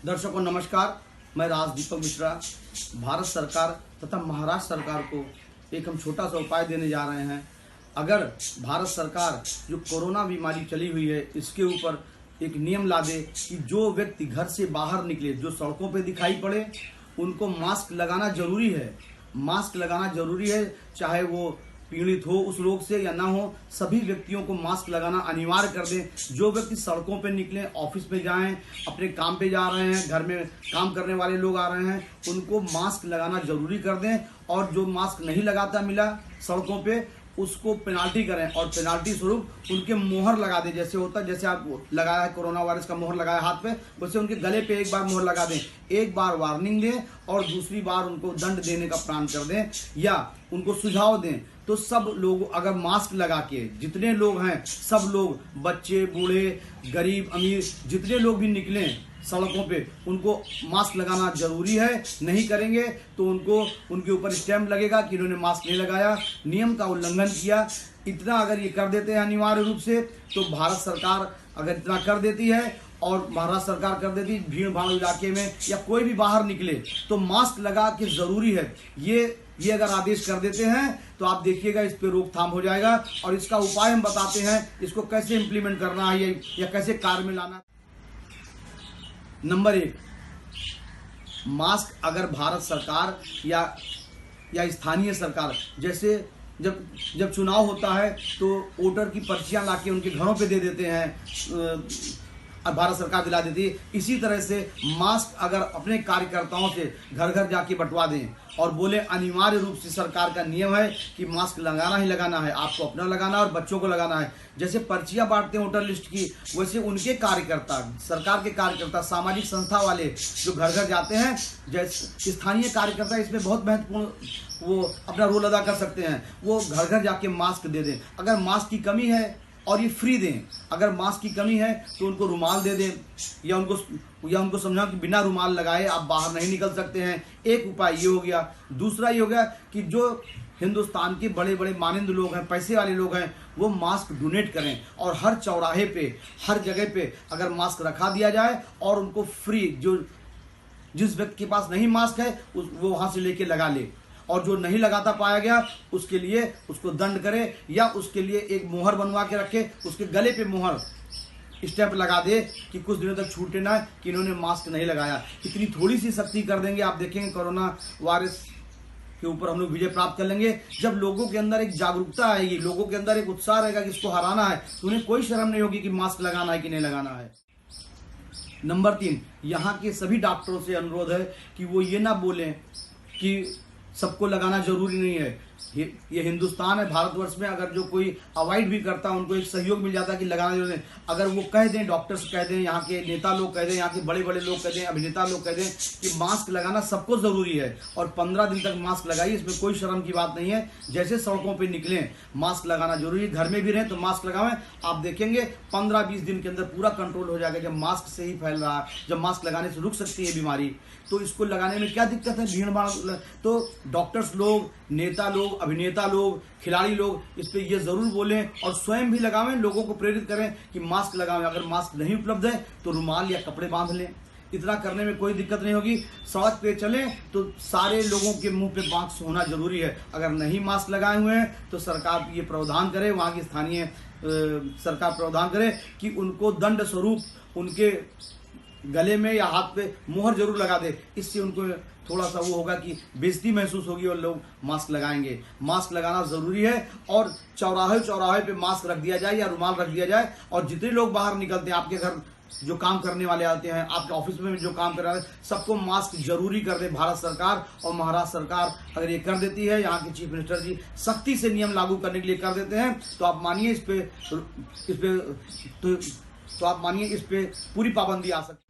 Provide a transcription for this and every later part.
दर्शकों नमस्कार, मैं राज दीपक मिश्रा। भारत सरकार तथा महाराष्ट्र सरकार को एक हम छोटा सा उपाय देने जा रहे हैं। अगर भारत सरकार जो कोरोना बीमारी चली हुई है इसके ऊपर एक नियम ला दे कि जो व्यक्ति घर से बाहर निकले, जो सड़कों पे दिखाई पड़े, उनको मास्क लगाना जरूरी है। मास्क लगाना जरूरी है, चाहे वो पीड़ित हो उस रोग से या ना हो, सभी व्यक्तियों को मास्क लगाना अनिवार्य कर दें। जो व्यक्ति सड़कों पे निकले, ऑफिस पे जाएं, अपने काम पे जा रहे हैं, घर में काम करने वाले लोग आ रहे हैं, उनको मास्क लगाना जरूरी कर दें। और जो मास्क नहीं लगाता मिला सड़कों पे, उसको पेनाल्टी करें और पेनाल्टी स्वरूप उनके मोहर लगा दें। जैसे होता है, जैसे आप लगाया है कोरोना वायरस का मोहर लगाया हाथ पे, वैसे उनके गले पे एक बार मोहर लगा दें, एक बार वार्निंग दें और दूसरी बार उनको दंड देने का प्रण कर दें या उनको सुझाव दें। तो सब लोग अगर मास्क लगा के, जितने लोग हैं सब लोग, बच्चे, बूढ़े, गरीब, अमीर, जितने लोग भी निकलें सड़कों पे, उनको मास्क लगाना जरूरी है। नहीं करेंगे तो उनको उनके ऊपर स्टैंप लगेगा कि इन्होंने मास्क नहीं लगाया, नियम का उल्लंघन किया। इतना अगर ये कर देते हैं अनिवार्य रूप से, तो भारत सरकार अगर इतना कर देती है और महाराष्ट्र सरकार कर देती, भीड़ भाड़ इलाके में या कोई भी बाहर निकले तो मास्क लगा के जरूरी है, ये अगर आदेश कर देते हैं तो आप देखिएगा इस पे रोकथाम हो जाएगा। और इसका उपाय हम बताते हैं, इसको कैसे इम्प्लीमेंट करना है या कैसे कार्य में लाना। नंबर 1, मास्क अगर भारत सरकार या स्थानीय सरकार, जैसे जब चुनाव होता है तो वोटर की पर्चियां लाके उनके घरों पे दे देते हैं, भारत सरकार दिला देती है। इसी तरह से मास्क अगर अपने कार्यकर्ताओं से घर घर जाके बंटवा दें और बोले अनिवार्य रूप से सरकार का नियम है कि मास्क लगाना ही लगाना है, आपको अपना लगाना है और बच्चों को लगाना है। जैसे पर्चियां बांटते हैं वोटर लिस्ट की, वैसे उनके कार्यकर्ता, सरकार के कार्यकर्ता, सामाजिक संस्था वाले जो घर घर जाते हैं, जैसे स्थानीय कार्यकर्ता इसमें बहुत महत्वपूर्ण वो अपना रोल अदा कर सकते हैं। वो घर घर जाके मास्क दे दें। अगर मास्क की कमी है और ये फ्री दें, अगर मास्क की कमी है तो उनको रुमाल दे दें या उनको समझाओ कि बिना रुमाल लगाए आप बाहर नहीं निकल सकते हैं। एक उपाय ये हो गया। दूसरा ये हो गया कि जो हिंदुस्तान के बड़े बड़े मानिंद लोग हैं, पैसे वाले लोग हैं, वो मास्क डोनेट करें और हर चौराहे पे, हर जगह पे अगर मास्क रखा दिया जाए और उनको फ्री, जो जिस व्यक्ति के पास नहीं मास्क है वो वहां से लेके लगा ले, और जो नहीं लगाता पाया गया उसके लिए उसको दंड करे या उसके लिए एक मोहर बनवा के रखे, उसके गले पे मोहर स्टैंप लगा दे कि कुछ दिनों तक छूटे ना कि इन्होंने मास्क नहीं लगाया। इतनी थोड़ी सी सख्ती कर देंगे, आप देखेंगे कोरोना वायरस के ऊपर हम लोग विजय प्राप्त कर लेंगे। जब लोगों के अंदर एक जागरूकता आएगी, लोगों के अंदर एक उत्साह रहेगा कि इसको हराना है, तो उन्हें कोई शर्म नहीं होगी कि मास्क लगाना है कि नहीं लगाना है। नंबर 3, यहाँ के सभी डॉक्टरों से अनुरोध है कि वो ये ना बोलें कि सबको लगाना जरूरी नहीं है। ये हिंदुस्तान है, भारतवर्ष में अगर जो कोई अवॉइड भी करता है उनको एक सहयोग मिल जाता है कि लगाना जरूरी नहीं। अगर वो कह दें, डॉक्टर्स कह दें, यहाँ के नेता लोग कह दें, यहाँ के बड़े बड़े लोग कह दें, अभिनेता लोग कह दें कि मास्क लगाना सबको जरूरी है और 15 दिन तक मास्क लगाइए, इसमें कोई शर्म की बात नहीं है। जैसे सड़कों पर निकलें मास्क लगाना जरूरी है, घर में भी रहें तो मास्क लगावें। आप देखेंगे 15-20 दिन के अंदर पूरा कंट्रोल हो जाएगा। जब मास्क से ही फैल रहा है, जब मास्क लगाने से रुक सकती है बीमारी, तो इसको लगाने में क्या दिक्कत है? भीड़ भाड़। तो डॉक्टर्स लोग, नेता लोग, अभिनेता लोग, खिलाड़ी लोग इस पे ये जरूर बोलें और स्वयं भी लगावें, लोगों को प्रेरित करें कि मास्क लगावें। अगर मास्क नहीं उपलब्ध है तो रुमाल या कपड़े बांध लें। इतना करने में कोई दिक्कत नहीं होगी। सड़क पे चलें तो सारे लोगों के मुंह पे मास्क होना जरूरी है। अगर नहीं मास्क लगाए हुए हैं तो सरकार ये प्रावधान करे, वहाँ की स्थानीय सरकार प्रावधान करे कि उनको दंड स्वरूप उनके गले में या हाथ पे मोहर जरूर लगा दे। इससे उनको थोड़ा सा वो होगा कि बेइज्जती महसूस होगी और लोग मास्क लगाएंगे। मास्क लगाना जरूरी है और चौराहे पे मास्क रख दिया जाए या रुमाल रख दिया जाए। और जितने लोग बाहर निकलते हैं, आपके घर जो काम करने वाले आते हैं, आपके ऑफिस में जो काम कर रहे हैं, सबको मास्क जरूरी कर दे भारत सरकार। और महाराष्ट्र सरकार अगर ये कर देती है, यहाँ के चीफ मिनिस्टर जी सख्ती से नियम लागू करने के लिए कर देते हैं, तो आप मानिए इस पे पूरी पाबंदी आ सकती है।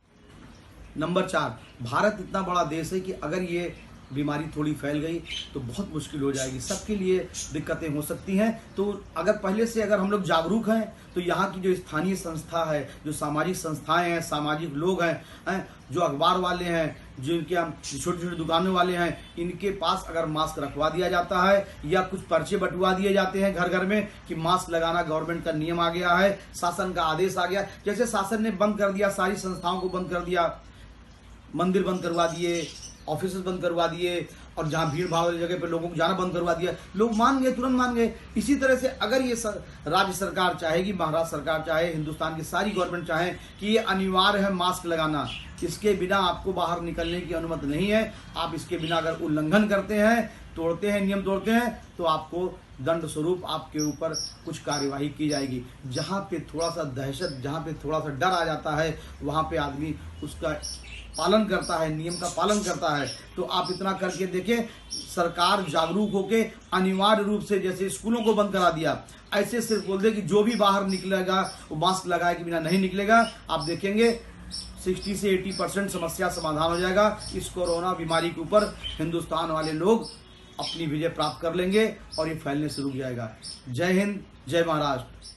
नंबर 4, भारत इतना बड़ा देश है कि अगर ये बीमारी थोड़ी फैल गई तो बहुत मुश्किल हो जाएगी, सबके लिए दिक्कतें हो सकती हैं। तो पहले से अगर हम लोग जागरूक हैं तो यहाँ की जो स्थानीय संस्था है, जो सामाजिक संस्थाएं हैं, सामाजिक लोग हैं, जो अखबार वाले हैं, जिनके छोटी छोटी दुकानों वाले हैं, इनके पास अगर मास्क रखवा दिया जाता है या कुछ पर्चे बंटवा दिए जाते हैं घर घर में कि मास्क लगाना गवर्नमेंट का नियम आ गया है, शासन का आदेश आ गया। जैसे शासन ने बंद कर दिया, सारी संस्थाओं को बंद कर दिया, मंदिर बंद करवा दिए, ऑफिस बंद करवा दिए, और जहाँ भीड़ भाड़ वाली जगह पे लोगों को जाना बंद करवा दिया, लोग मान गए, तुरंत मान गए। इसी तरह से अगर ये राज्य सरकार चाहेगी, महाराष्ट्र सरकार चाहे, हिंदुस्तान की सारी गवर्नमेंट चाहे कि ये अनिवार्य है मास्क लगाना, इसके बिना आपको बाहर निकलने की अनुमति नहीं है। आप इसके बिना अगर उल्लंघन करते हैं, तोड़ते हैं, नियम तोड़ते हैं, तो आपको दंड स्वरूप आपके ऊपर कुछ कार्यवाही की जाएगी। जहाँ पे थोड़ा सा दहशत, जहाँ पे थोड़ा सा डर आ जाता है, वहाँ पे आदमी उसका पालन करता है, नियम का पालन करता है। तो आप इतना करके देखें, सरकार जागरूक होके अनिवार्य रूप से, जैसे स्कूलों को बंद करा दिया, ऐसे सिर्फ बोल दे कि जो भी बाहर निकलेगा वो मास्क लगाए के बिना नहीं निकलेगा। आप देखेंगे 60 से 80% समस्या समाधान हो जाएगा। इस कोरोना बीमारी के ऊपर हिंदुस्तान वाले लोग अपनी विजय प्राप्त कर लेंगे और ये फैलने से रुक जाएगा। जय हिंद, जय महाराष्ट्र।